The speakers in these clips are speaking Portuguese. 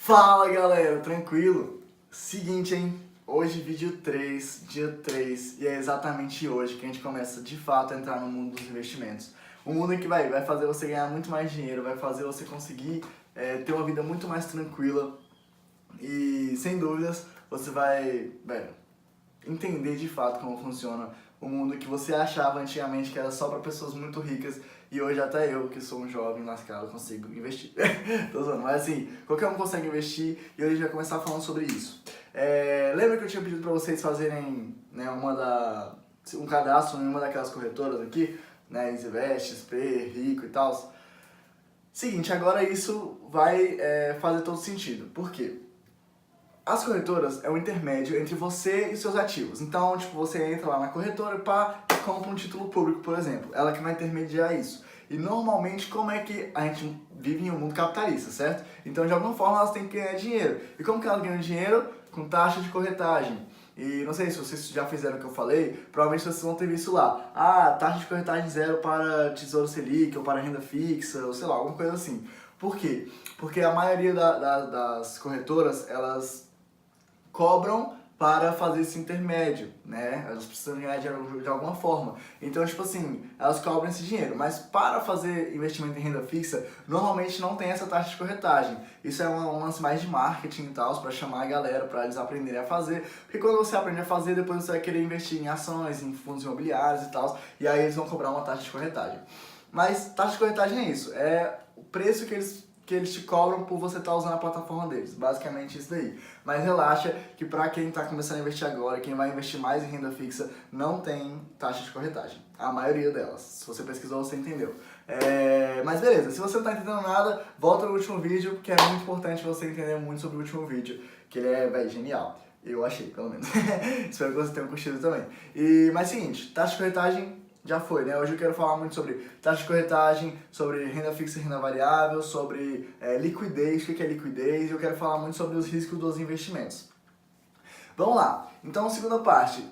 Fala galera, tranquilo? Seguinte, hein? Hoje vídeo 3, dia 3, e é exatamente hoje que a gente começa de fato a entrar no mundo dos investimentos. Um mundo que vai fazer você ganhar muito mais dinheiro, vai fazer você conseguir ter uma vida muito mais tranquila e sem dúvidas você vai entender de fato como funciona o mundo que você achava antigamente que era só para pessoas muito ricas e hoje até eu, que sou um jovem lascado, consigo investir. Tô zoando, mas assim, qualquer um consegue investir e hoje a gente vai começar falando sobre isso. Lembra que eu tinha pedido para vocês fazerem um cadastro em uma daquelas corretoras aqui, né, EasyVest, XP, Rico e tal? Seguinte, agora isso vai fazer todo sentido. Por quê? As corretoras é um intermédio entre você e seus ativos. Então, tipo, você entra lá na corretora e compra um título público, por exemplo. Ela que vai intermediar isso. E normalmente, como é que a gente vive em um mundo capitalista, certo? Então, de alguma forma, elas têm que ganhar dinheiro. E como que elas ganham dinheiro? Com taxa de corretagem. E não sei se vocês já fizeram o que eu falei, provavelmente vocês vão ter visto lá. Ah, taxa de corretagem zero para Tesouro Selic ou para renda fixa, ou sei lá, alguma coisa assim. Por quê? Porque a maioria das corretoras, elas cobram para fazer esse intermédio, né? Elas precisam ganhar dinheiro de alguma forma. Então, tipo assim, elas cobram esse dinheiro. Mas para fazer investimento em renda fixa, normalmente não tem essa taxa de corretagem. Isso é um lance mais de marketing e tal, para chamar a galera, para eles aprenderem a fazer. Porque quando você aprende a fazer, depois você vai querer investir em ações, em fundos imobiliários e tal. E aí eles vão cobrar uma taxa de corretagem. Mas taxa de corretagem é isso, é o preço que eles te cobram por você estar usando a plataforma deles. Basicamente isso daí. Mas relaxa que para quem está começando a investir agora, quem vai investir mais em renda fixa, não tem taxa de corretagem. A maioria delas. Se você pesquisou, você entendeu. Mas beleza, se você não está entendendo nada, volta no último vídeo, porque é muito importante você entender muito sobre o último vídeo, que ele é, genial. Eu achei, pelo menos. Espero que você tenha curtido também. Mas seguinte, taxa de corretagem já foi, né? Hoje eu quero falar muito sobre taxa de corretagem, sobre renda fixa e renda variável, sobre liquidez, o que é liquidez, e eu quero falar muito sobre os riscos dos investimentos. Vamos lá. Então, segunda parte.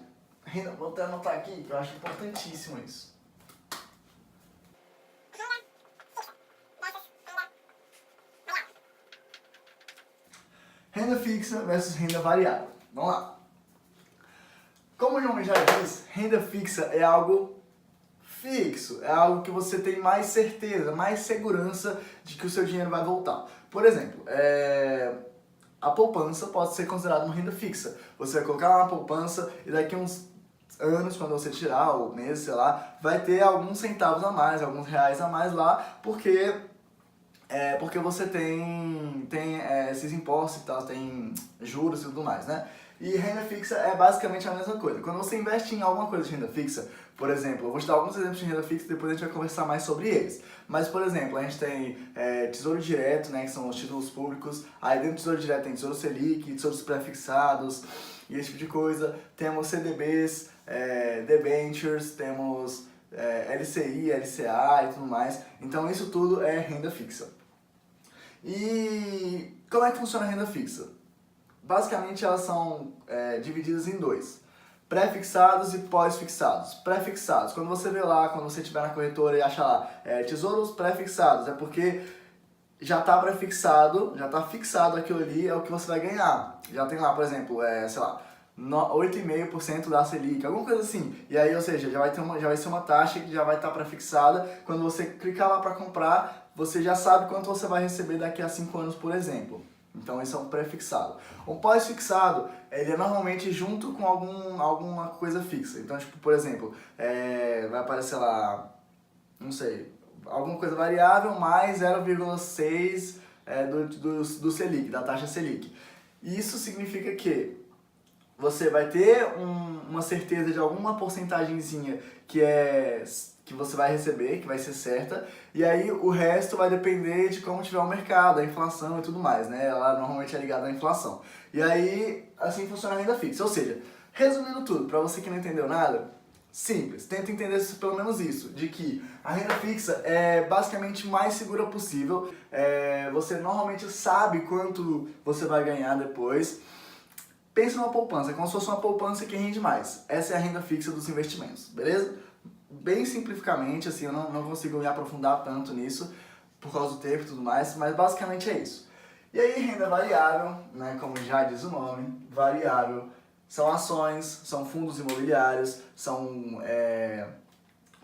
Vou até anotar aqui, que eu acho importantíssimo isso. Renda fixa versus renda variável. Vamos lá. Como o nome já diz, renda fixa é algo fixo, é algo que você tem mais certeza, mais segurança de que o seu dinheiro vai voltar. Por exemplo, a poupança pode ser considerada uma renda fixa. Você vai colocar lá na poupança e daqui a uns anos, quando você tirar, ou meses, sei lá, vai ter alguns centavos a mais, alguns reais a mais lá, porque você tem esses impostos e tal, tem juros e tudo mais, né? E renda fixa é basicamente a mesma coisa. Quando você investe em alguma coisa de renda fixa, por exemplo, eu vou te dar alguns exemplos de renda fixa e depois a gente vai conversar mais sobre eles. Mas, por exemplo, a gente tem Tesouro Direto, né, que são os títulos públicos. Aí dentro do Tesouro Direto tem Tesouro Selic, Tesouros Pré-fixados e esse tipo de coisa. Temos CDBs, debentures, temos LCI, LCA e tudo mais. Então isso tudo é renda fixa. E como é que funciona a renda fixa? Basicamente elas são divididas em dois. Pré-fixados e pós-fixados. Pré-fixados, quando você vê lá, quando você estiver na corretora e acha lá tesouros pré-fixados, é porque já está pré-fixado, já está fixado aquilo ali, é o que você vai ganhar. Já tem lá, por exemplo, sei lá, 8,5% da Selic, alguma coisa assim. E aí, ou seja, já vai ser uma taxa que já vai estar pré-fixada. Quando você clicar lá para comprar, você já sabe quanto você vai receber daqui a 5 anos, por exemplo. Então isso é um pré-fixado. Um pós-fixado, ele é normalmente junto com alguma coisa fixa. Então, tipo, por exemplo, vai aparecer lá, não sei, alguma coisa variável mais 0,6 do Selic, da taxa Selic. Isso significa que você vai ter uma certeza de alguma porcentagemzinha que você vai receber, que vai ser certa, e aí o resto vai depender de como tiver o mercado, a inflação e tudo mais, né? Ela normalmente é ligada à inflação. E aí, assim funciona a renda fixa. Ou seja, resumindo tudo, para você que não entendeu nada, simples, tenta entender pelo menos isso, de que a renda fixa é basicamente mais segura possível, você normalmente sabe quanto você vai ganhar depois. Pensa numa poupança, como se fosse uma poupança que rende mais. Essa é a renda fixa dos investimentos, beleza? Bem simplificamente, assim, eu não consigo me aprofundar tanto nisso, por causa do tempo e tudo mais, mas basicamente é isso. E aí, renda variável, né, como já diz o nome, variável, são ações, são fundos imobiliários, são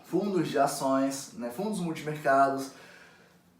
fundos de ações, né, fundos multimercados.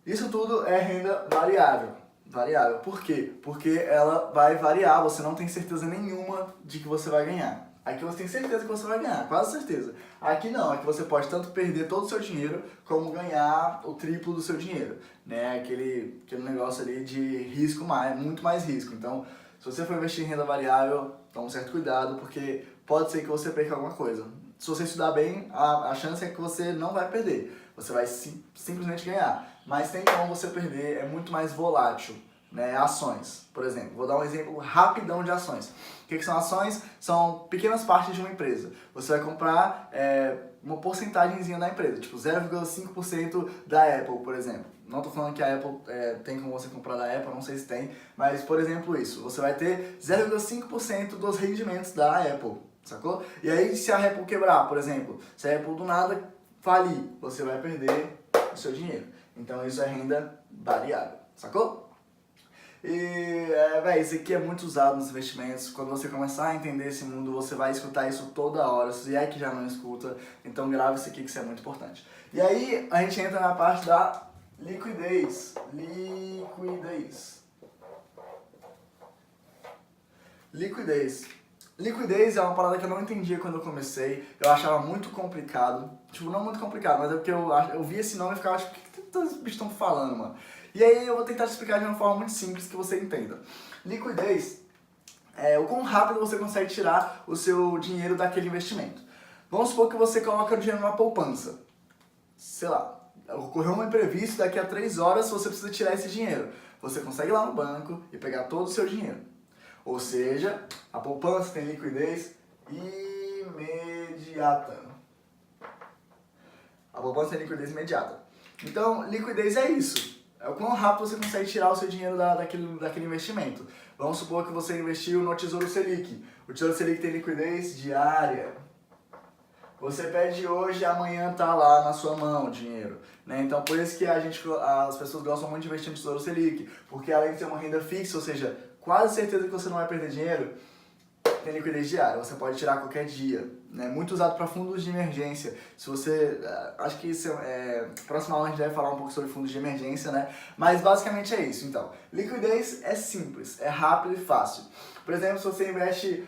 Isso tudo é renda variável. Variável. Por quê? Porque ela vai variar, você não tem certeza nenhuma de que você vai ganhar. Aqui você tem certeza que você vai ganhar, quase certeza. Aqui não, aqui você pode tanto perder todo o seu dinheiro, como ganhar o triplo do seu dinheiro. Né? Aquele negócio ali de risco, muito mais risco. Então, se você for investir em renda variável, toma um certo cuidado, porque pode ser que você perca alguma coisa. Se você estudar bem, a chance é que você não vai perder. Você vai simplesmente ganhar. Mas tem como você perder, é muito mais volátil. Né, ações, por exemplo. Vou dar um exemplo rapidão de ações. O que são ações? São pequenas partes de uma empresa. Você vai comprar uma porcentagemzinha da empresa, tipo 0,5% da Apple, por exemplo. Não estou falando que a Apple tem como você comprar da Apple, não sei se tem, mas, por exemplo, isso. Você vai ter 0,5% dos rendimentos da Apple, sacou? E aí, se a Apple quebrar, por exemplo, se a Apple do nada falir, você vai perder o seu dinheiro. Então, isso é renda variável, sacou? E, isso aqui é muito usado nos investimentos. Quando você começar a entender esse mundo, você vai escutar isso toda hora, se é que já não escuta. Então grave isso aqui que isso é muito importante. E aí a gente entra na parte da liquidez. Liquidez é uma parada que eu não entendia quando eu comecei. Eu achava muito complicado. Tipo, não muito complicado, mas é porque eu via esse nome e ficava tipo, o que todos os bichos estão falando, mano? E aí eu vou tentar te explicar de uma forma muito simples que você entenda. Liquidez é o quão rápido você consegue tirar o seu dinheiro daquele investimento. Vamos supor que você coloca o dinheiro numa poupança. Sei lá, ocorreu um imprevisto, daqui a 3 horas você precisa tirar esse dinheiro. Você consegue ir lá no banco e pegar todo o seu dinheiro. Ou seja, a poupança tem liquidez imediata. A poupança tem liquidez imediata. Então, liquidez é isso. É o quão rápido você consegue tirar o seu dinheiro daquele investimento. Vamos supor que você investiu no Tesouro Selic. O Tesouro Selic tem liquidez diária. Você pede hoje e amanhã tá lá na sua mão o dinheiro. Né? Então, por isso que as pessoas gostam muito de investir no Tesouro Selic. Porque além de ter uma renda fixa, ou seja, quase certeza que você não vai perder dinheiro, tem liquidez diária, você pode tirar qualquer dia, né? Muito usado para fundos de emergência. Se você, acho que isso próxima aula a gente deve falar um pouco sobre fundos de emergência, né? Mas basicamente é isso. Então, liquidez é simples, é rápido e fácil. Por exemplo, se você investe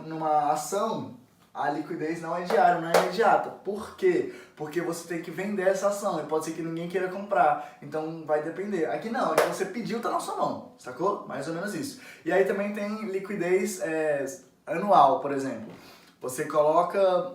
numa ação, a liquidez não é diária, não é imediata. Por quê? Porque você tem que vender essa ação e pode ser que ninguém queira comprar. Então vai depender. Aqui não, aqui você pediu, tá na sua mão, sacou? Mais ou menos isso. E aí também tem liquidez anual, por exemplo. Você coloca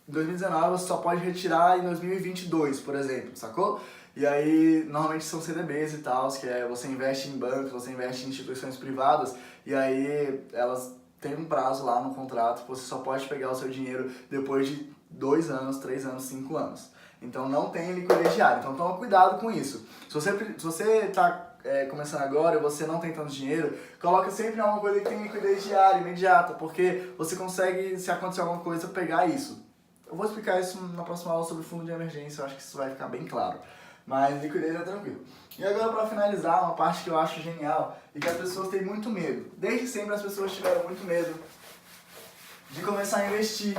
em 2019, você só pode retirar em 2022, por exemplo, sacou? E aí, normalmente são CDBs e tal, que você investe em bancos, você investe em instituições privadas, e aí elas tem um prazo lá no contrato que você só pode pegar o seu dinheiro depois de 2 anos, 3 anos, 5 anos. Então não tem liquidez diária. Então toma cuidado com isso. Se você está começando agora e você não tem tanto dinheiro, coloca sempre alguma coisa que tem liquidez diária, imediata, porque você consegue, se acontecer alguma coisa, pegar isso. Eu vou explicar isso na próxima aula sobre fundo de emergência, eu acho que isso vai ficar bem claro. Mas liquidez é tranquilo. E agora, para finalizar, uma parte que eu acho genial e que as pessoas têm muito medo. Desde sempre as pessoas tiveram muito medo de começar a investir.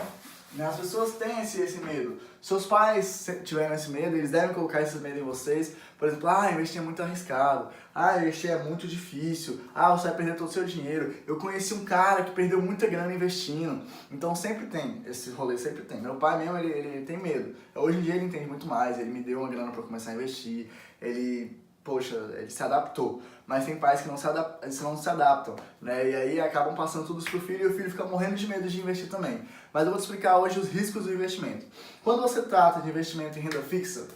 Né? As pessoas têm esse medo. Seus pais tiveram esse medo, eles devem colocar esse medo em vocês. Por exemplo, investir é muito arriscado. Investir é muito difícil. Você vai perder todo o seu dinheiro. Eu conheci um cara que perdeu muita grana investindo. Então sempre tem, esse rolê sempre tem. Meu pai mesmo, ele tem medo. Hoje em dia ele entende muito mais, ele me deu uma grana para começar a investir. Ele se adaptou. Mas tem pais que não se adaptam, né? E aí acabam passando tudo pro filho e o filho fica morrendo de medo de investir também. Mas eu vou te explicar hoje os riscos do investimento. Quando você trata de investimento em renda fixa,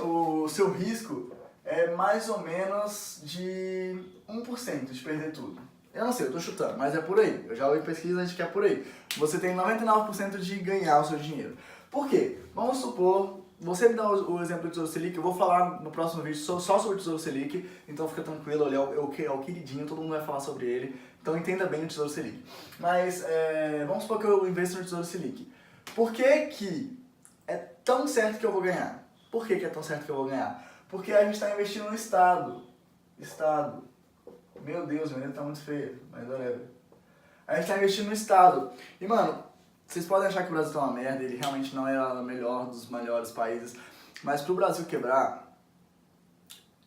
o seu risco é mais ou menos de 1% de perder tudo. Eu não sei, eu tô chutando, mas é por aí. Eu já ouvi pesquisas de que é por aí. Você tem 99% de ganhar o seu dinheiro. Por quê? Vamos supor, você me dá o exemplo do Tesouro Selic, eu vou falar no próximo vídeo só sobre o Tesouro Selic, então fica tranquilo, ele é o queridinho, todo mundo vai falar sobre ele, então entenda bem o Tesouro Selic. Mas vamos supor que eu investo no Tesouro Selic. Por que que é tão certo que eu vou ganhar? Por que que é tão certo que eu vou ganhar? Porque a gente está investindo no Estado. Estado. Meu Deus, meu dedo tá muito feio, mas whatever. A gente tá investindo no Estado. E, mano, vocês podem achar que o Brasil tá uma merda, ele realmente não é o melhor dos melhores países, mas pro Brasil quebrar,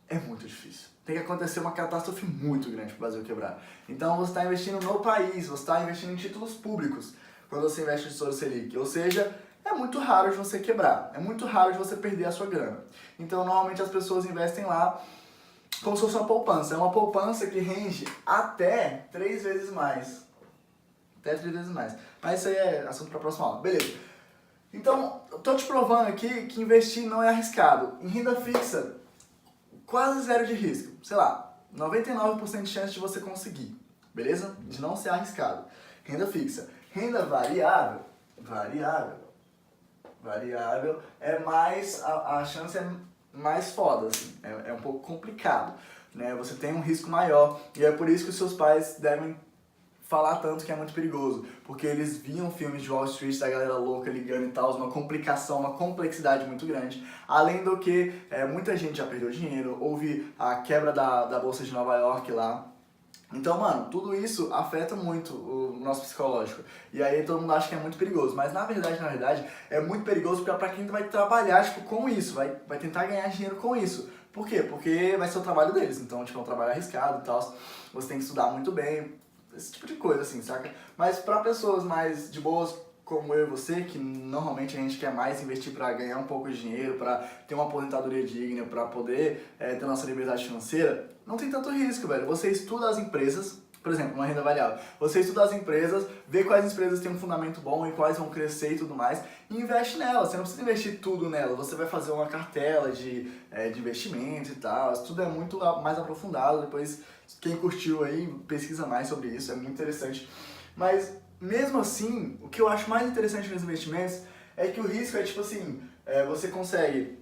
é muito difícil. Tem que acontecer uma catástrofe muito grande pro Brasil quebrar. Então você está investindo no país, você está investindo em títulos públicos quando você investe no Tesouro Selic. Ou seja, é muito raro de você quebrar, é muito raro de você perder a sua grana. Então normalmente as pessoas investem lá como se fosse uma poupança. É uma poupança que rende até 3 vezes mais. Até 3 vezes mais. Mas isso aí é assunto para a próxima aula. Beleza. Então, eu tô te provando aqui que investir não é arriscado. Em renda fixa, quase zero de risco. Sei lá, 99% de chance de você conseguir. Beleza? De não ser arriscado. Renda fixa. Renda variável. Variável é mais... A chance é mais foda, assim. É um pouco complicado, né? Você tem um risco maior e é por isso que os seus pais devem falar tanto que é muito perigoso, porque eles viam filmes de Wall Street da galera louca ligando e tal, uma complicação, uma complexidade muito grande, além do que muita gente já perdeu dinheiro, houve a quebra da Bolsa de Nova York lá. Então, mano, tudo isso afeta muito o nosso psicológico. E aí todo mundo acha que é muito perigoso. Mas na verdade, é muito perigoso pra quem vai trabalhar, tipo, com isso. Vai tentar ganhar dinheiro com isso. Por quê? Porque vai ser o trabalho deles. Então, tipo, é um trabalho arriscado e tal. Você tem que estudar muito bem. Esse tipo de coisa, assim, saca? Mas pra pessoas mais de boas, como eu e você, que normalmente a gente quer mais investir para ganhar um pouco de dinheiro, para ter uma aposentadoria digna, para poder ter nossa liberdade financeira, não tem tanto risco, velho. Você estuda as empresas, por exemplo, uma renda variável. Você estuda as empresas, vê quais empresas têm um fundamento bom e quais vão crescer e tudo mais, e investe nelas. Você não precisa investir tudo nela. Você vai fazer uma cartela de investimentos e tal. Isso tudo é muito mais aprofundado. Depois, quem curtiu aí, pesquisa mais sobre isso. É muito interessante. Mas mesmo assim, o que eu acho mais interessante nos investimentos é que o risco é tipo assim, você consegue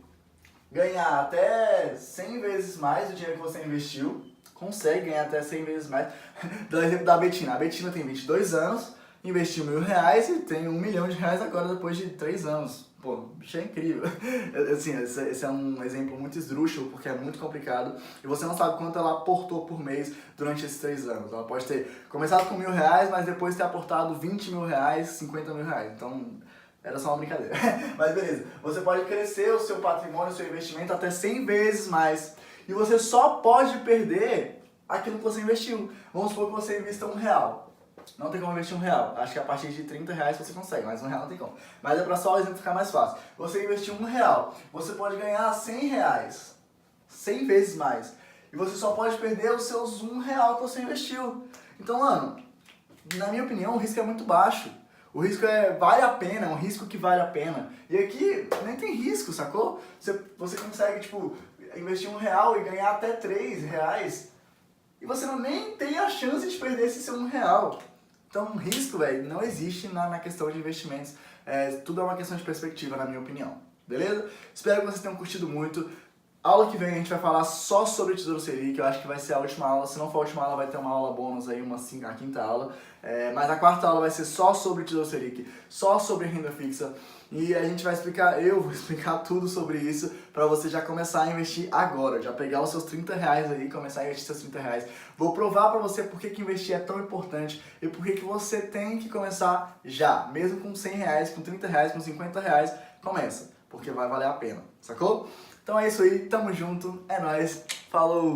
ganhar até 100 vezes mais do dinheiro que você investiu, consegue ganhar até 100 vezes mais. Dá o exemplo da Betina. A Betina tem 22 anos, investiu R$1.000 e tem R$1 milhão agora depois de 3 anos. Pô, o bicho é incrível. Assim, esse é um exemplo muito esdrúxulo, porque é muito complicado. E você não sabe quanto ela aportou por mês durante esses 3 anos. Ela pode ter começado com R$1.000, mas depois ter aportado R$20.000, R$50.000. Então, era só uma brincadeira. Mas beleza, você pode crescer o seu patrimônio, o seu investimento até 100 vezes mais. E você só pode perder aquilo que você investiu. Vamos supor que você invista R$1. Não tem como investir R$1. Acho que a partir de R$30 você consegue, mas R$1 não tem como. Mas é pra só o exemplo ficar mais fácil. Você investiu R$1, você pode ganhar R$100. 100 vezes mais. E você só pode perder os seus R$1 que você investiu. Então, mano, na minha opinião, o risco é muito baixo. O risco vale a pena, é um risco que vale a pena. E aqui nem tem risco, sacou? Você consegue, tipo, investir R$1 e ganhar até R$3. E você nem tem a chance de perder esse seu R$1. Então, risco, velho, não existe na questão de investimentos. Tudo é uma questão de perspectiva, na minha opinião. Beleza? Espero que vocês tenham curtido muito. Aula que vem a gente vai falar só sobre Tesouro Selic, eu acho que vai ser a última aula. Se não for a última aula, vai ter uma aula bônus aí, a quinta aula. Mas a quarta aula vai ser só sobre Tesouro Selic, só sobre renda fixa. E a gente vai explicar, eu vou explicar tudo sobre isso pra você já começar a investir agora. Já pegar os seus R$30 aí e começar a investir seus R$30. Vou provar pra você por que investir é tão importante e por que você tem que começar já. Mesmo com R$100, com R$30, com R$50, começa. Porque vai valer a pena, sacou? Então é isso aí, tamo junto, é nóis, falou!